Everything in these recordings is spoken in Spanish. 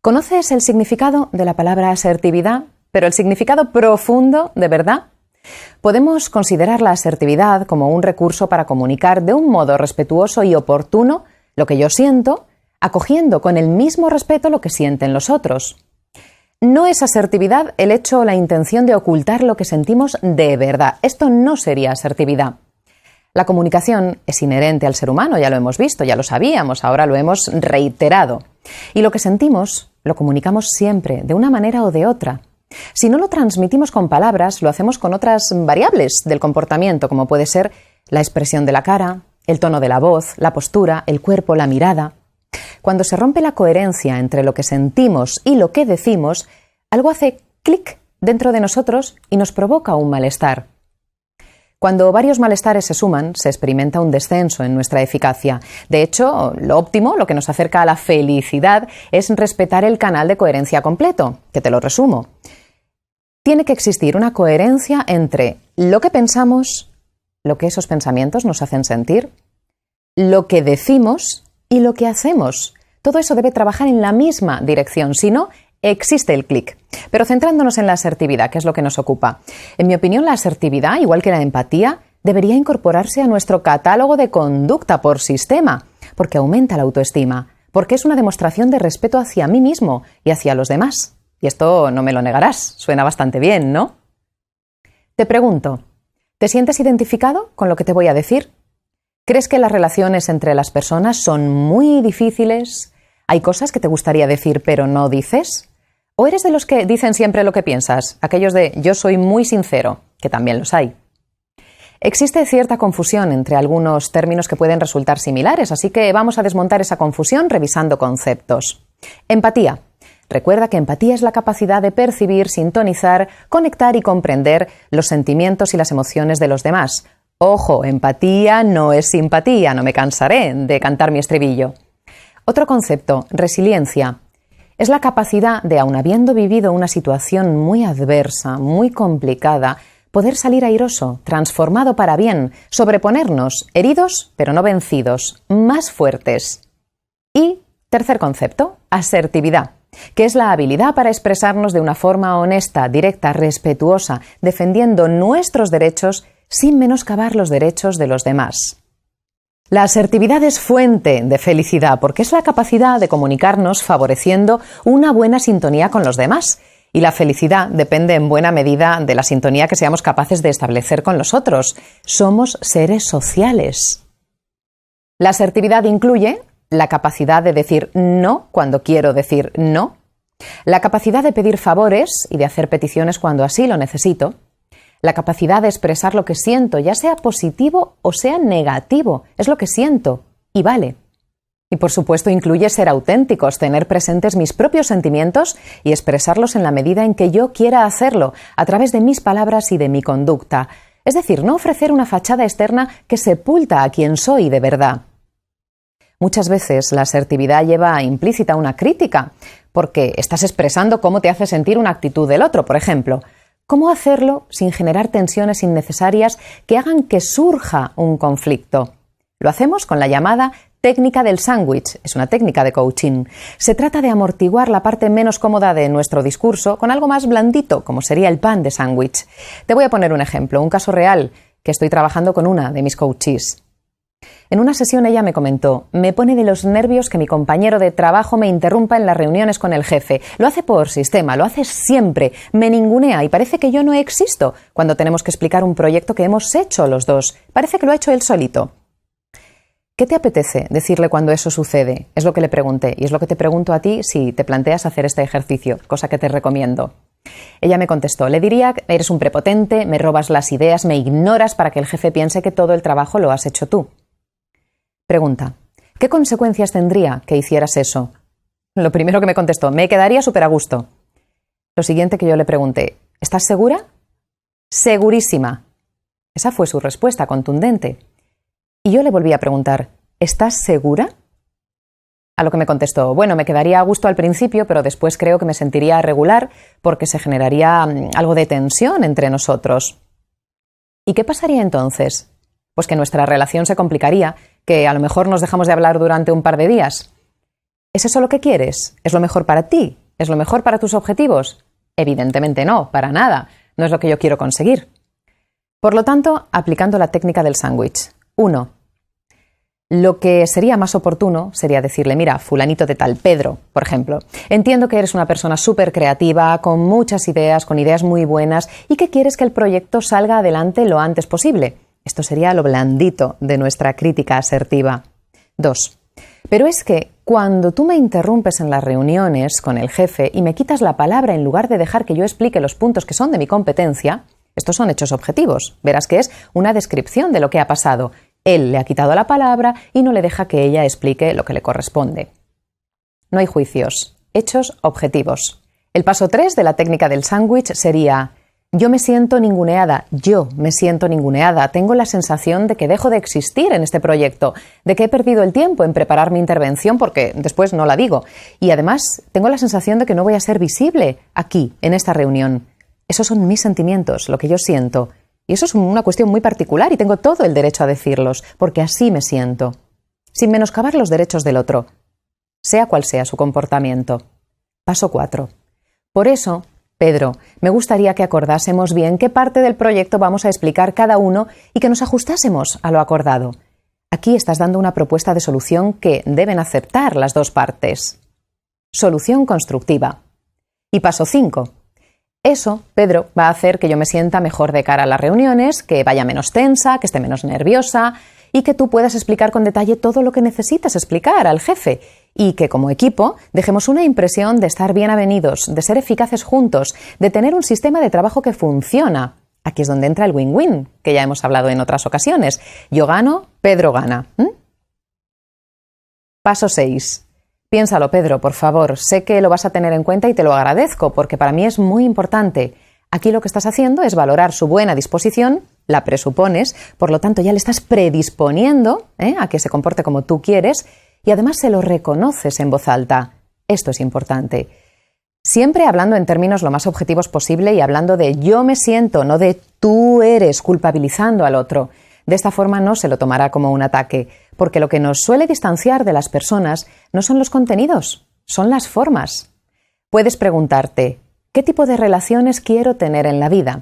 ¿Conoces el significado de la palabra asertividad, pero el significado profundo de verdad? Podemos considerar la asertividad como un recurso para comunicar de un modo respetuoso y oportuno lo que yo siento, acogiendo con el mismo respeto lo que sienten los otros. No es asertividad el hecho o la intención de ocultar lo que sentimos de verdad. Esto no sería asertividad. La comunicación es inherente al ser humano, ya lo hemos visto, ya lo sabíamos, ahora lo hemos reiterado. Y lo que sentimos lo comunicamos siempre, de una manera o de otra. Si no lo transmitimos con palabras, lo hacemos con otras variables del comportamiento, como puede ser la expresión de la cara, el tono de la voz, la postura, el cuerpo, la mirada. Cuando se rompe la coherencia entre lo que sentimos y lo que decimos, algo hace clic dentro de nosotros y nos provoca un malestar. Cuando varios malestares se suman, se experimenta un descenso en nuestra eficacia. De hecho, lo óptimo, lo que nos acerca a la felicidad, es respetar el canal de coherencia completo, que te lo resumo. Tiene que existir una coherencia entre lo que pensamos, lo que esos pensamientos nos hacen sentir, lo que decimos y lo que hacemos. Todo eso debe trabajar en la misma dirección, si no, existe el clic. Pero centrándonos en la asertividad, que es lo que nos ocupa. En mi opinión, la asertividad, igual que la empatía, debería incorporarse a nuestro catálogo de conducta por sistema, porque aumenta la autoestima, porque es una demostración de respeto hacia mí mismo y hacia los demás. Y esto no me lo negarás, suena bastante bien, ¿no? Te pregunto, ¿te sientes identificado con lo que te voy a decir? ¿Crees que las relaciones entre las personas son muy difíciles? ¿Hay cosas que te gustaría decir pero no dices? ¿O eres de los que dicen siempre lo que piensas? Aquellos de yo soy muy sincero, que también los hay. Existe cierta confusión entre algunos términos que pueden resultar similares, así que vamos a desmontar esa confusión revisando conceptos. Empatía. Recuerda que empatía es la capacidad de percibir, sintonizar, conectar y comprender los sentimientos y las emociones de los demás. Ojo, empatía no es simpatía, no me cansaré de cantar mi estribillo. Otro concepto, resiliencia. Es la capacidad de, aun habiendo vivido una situación muy adversa, muy complicada, poder salir airoso, transformado para bien, sobreponernos, heridos pero no vencidos, más fuertes. Y tercer concepto, asertividad, que es la habilidad para expresarnos de una forma honesta, directa, respetuosa, defendiendo nuestros derechos sin menoscabar los derechos de los demás. La asertividad es fuente de felicidad porque es la capacidad de comunicarnos favoreciendo una buena sintonía con los demás. Y la felicidad depende en buena medida de la sintonía que seamos capaces de establecer con los otros. Somos seres sociales. La asertividad incluye la capacidad de decir no cuando quiero decir no, la capacidad de pedir favores y de hacer peticiones cuando así lo necesito, la capacidad de expresar lo que siento, ya sea positivo o sea negativo, es lo que siento y vale. Y por supuesto incluye ser auténticos, tener presentes mis propios sentimientos y expresarlos en la medida en que yo quiera hacerlo, a través de mis palabras y de mi conducta. Es decir, no ofrecer una fachada externa que sepulta a quien soy de verdad. Muchas veces la asertividad lleva implícita una crítica, porque estás expresando cómo te hace sentir una actitud del otro, por ejemplo. ¿Cómo hacerlo sin generar tensiones innecesarias que hagan que surja un conflicto? Lo hacemos con la llamada técnica del sándwich. Es una técnica de coaching. Se trata de amortiguar la parte menos cómoda de nuestro discurso con algo más blandito, como sería el pan de sándwich. Te voy a poner un ejemplo, un caso real que estoy trabajando con una de mis coaches. En una sesión ella me comentó, me pone de los nervios que mi compañero de trabajo me interrumpa en las reuniones con el jefe. Lo hace por sistema, lo hace siempre, me ningunea y parece que yo no existo cuando tenemos que explicar un proyecto que hemos hecho los dos. Parece que lo ha hecho él solito. ¿Qué te apetece decirle cuando eso sucede? Es lo que le pregunté y es lo que te pregunto a ti si te planteas hacer este ejercicio, cosa que te recomiendo. Ella me contestó, le diría, eres un prepotente, me robas las ideas, me ignoras para que el jefe piense que todo el trabajo lo has hecho tú. Pregunta, ¿qué consecuencias tendría que hicieras eso? Lo primero que me contestó, me quedaría súper a gusto. Lo siguiente que yo le pregunté, ¿estás segura? Segurísima. Esa fue su respuesta contundente. Y yo le volví a preguntar, ¿estás segura? A lo que me contestó, bueno, me quedaría a gusto al principio, pero después creo que me sentiría regular porque se generaría algo de tensión entre nosotros. ¿Y qué pasaría entonces? Pues que nuestra relación se complicaría, que a lo mejor nos dejamos de hablar durante un par de días. ¿Es eso lo que quieres? ¿Es lo mejor para ti? ¿Es lo mejor para tus objetivos? Evidentemente no, para nada. No es lo que yo quiero conseguir. Por lo tanto, aplicando la técnica del sándwich. 1. Lo que sería más oportuno sería decirle, mira, fulanito de tal, Pedro, por ejemplo, entiendo que eres una persona súper creativa, con muchas ideas, con ideas muy buenas y que quieres que el proyecto salga adelante lo antes posible. Esto sería lo blandito de nuestra crítica asertiva. 2. Pero es que cuando tú me interrumpes en las reuniones con el jefe y me quitas la palabra en lugar de dejar que yo explique los puntos que son de mi competencia, estos son hechos objetivos. Verás que es una descripción de lo que ha pasado. Él le ha quitado la palabra y no le deja que ella explique lo que le corresponde. No hay juicios, hechos objetivos. El paso 3 de la técnica del sándwich sería: yo me siento ninguneada, tengo la sensación de que dejo de existir en este proyecto, de que he perdido el tiempo en preparar mi intervención porque después no la digo. Y además tengo la sensación de que no voy a ser visible aquí, en esta reunión. Esos son mis sentimientos, lo que yo siento. Y eso es una cuestión muy particular y tengo todo el derecho a decirlos, porque así me siento, sin menoscabar los derechos del otro, sea cual sea su comportamiento. Paso 4. Por eso, Pedro, me gustaría que acordásemos bien qué parte del proyecto vamos a explicar cada uno y que nos ajustásemos a lo acordado. Aquí estás dando una propuesta de solución que deben aceptar las dos partes. Solución constructiva. Y paso 5. Eso, Pedro, va a hacer que yo me sienta mejor de cara a las reuniones, que vaya menos tensa, que esté menos nerviosa y que tú puedas explicar con detalle todo lo que necesitas explicar al jefe y que como equipo dejemos una impresión de estar bien avenidos, de ser eficaces juntos, de tener un sistema de trabajo que funciona. Aquí es donde entra el win-win, que ya hemos hablado en otras ocasiones. Yo gano, Pedro gana. Paso 6. Piénsalo, Pedro, por favor. Sé que lo vas a tener en cuenta y te lo agradezco, porque para mí es muy importante. Aquí lo que estás haciendo es valorar su buena disposición, la presupones, por lo tanto ya le estás predisponiendo a que se comporte como tú quieres y además se lo reconoces en voz alta. Esto es importante. Siempre hablando en términos lo más objetivos posible y hablando de yo me siento, no de tú eres, culpabilizando al otro. De esta forma no se lo tomará como un ataque, porque lo que nos suele distanciar de las personas no son los contenidos, son las formas. Puedes preguntarte, ¿qué tipo de relaciones quiero tener en la vida?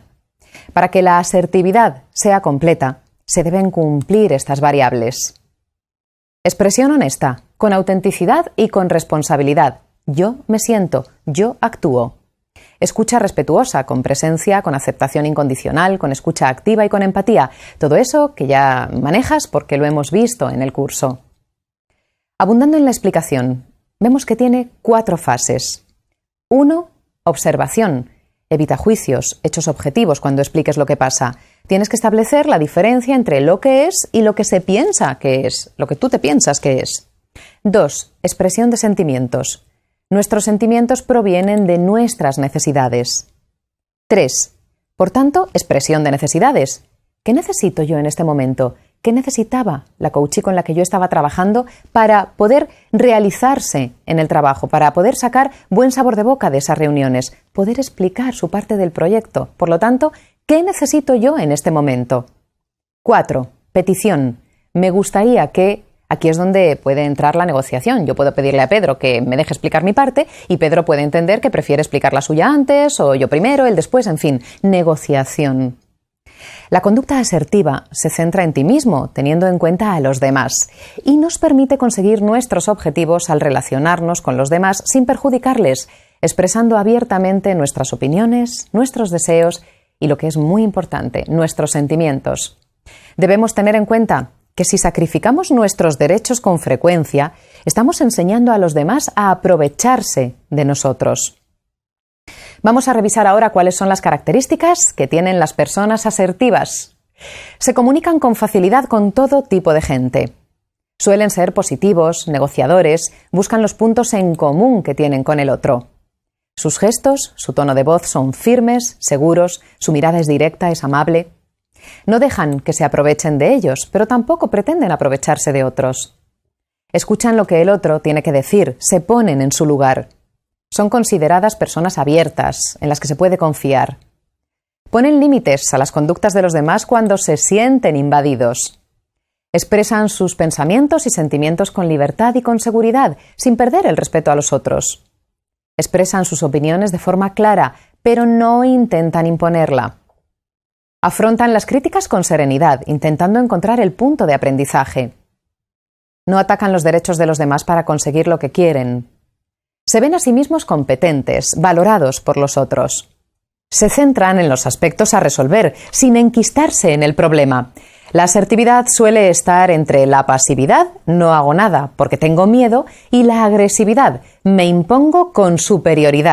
Para que la asertividad sea completa, se deben cumplir estas variables. Expresión honesta, con autenticidad y con responsabilidad. Yo me siento, yo actúo. Escucha respetuosa, con presencia, con aceptación incondicional, con escucha activa y con empatía. Todo eso que ya manejas porque lo hemos visto en el curso. Abundando en la explicación, vemos que tiene 4 fases. 1. Observación. Evita juicios, hechos objetivos cuando expliques lo que pasa. Tienes que establecer la diferencia entre lo que es y lo que se piensa que es, lo que tú te piensas que es. 2. Expresión de sentimientos. Nuestros sentimientos provienen de nuestras necesidades. 3. Por tanto, expresión de necesidades. ¿Qué necesito yo en este momento? ¿Qué necesitaba la coachee con la que yo estaba trabajando para poder realizarse en el trabajo, para poder sacar buen sabor de boca de esas reuniones, poder explicar su parte del proyecto? Por lo tanto, ¿qué necesito yo en este momento? 4. Petición. Me gustaría que... Aquí es donde puede entrar la negociación. Yo puedo pedirle a Pedro que me deje explicar mi parte y Pedro puede entender que prefiere explicar la suya antes o yo primero, él después, en fin, negociación. La conducta asertiva se centra en ti mismo, teniendo en cuenta a los demás, y nos permite conseguir nuestros objetivos al relacionarnos con los demás sin perjudicarles, expresando abiertamente nuestras opiniones, nuestros deseos y, lo que es muy importante, nuestros sentimientos. Debemos tener en cuenta que si sacrificamos nuestros derechos con frecuencia, estamos enseñando a los demás a aprovecharse de nosotros. Vamos a revisar ahora cuáles son las características que tienen las personas asertivas. Se comunican con facilidad con todo tipo de gente. Suelen ser positivos, negociadores, buscan los puntos en común que tienen con el otro. Sus gestos, su tono de voz son firmes, seguros, su mirada es directa, es amable. No dejan que se aprovechen de ellos, pero tampoco pretenden aprovecharse de otros. Escuchan lo que el otro tiene que decir, se ponen en su lugar. Son consideradas personas abiertas, en las que se puede confiar. Ponen límites a las conductas de los demás cuando se sienten invadidos. Expresan sus pensamientos y sentimientos con libertad y con seguridad, sin perder el respeto a los otros. Expresan sus opiniones de forma clara, pero no intentan imponerla. Afrontan las críticas con serenidad, intentando encontrar el punto de aprendizaje. No atacan los derechos de los demás para conseguir lo que quieren. Se ven a sí mismos competentes, valorados por los otros. Se centran en los aspectos a resolver, sin enquistarse en el problema. La asertividad suele estar entre la pasividad, no hago nada porque tengo miedo, y la agresividad, me impongo con superioridad.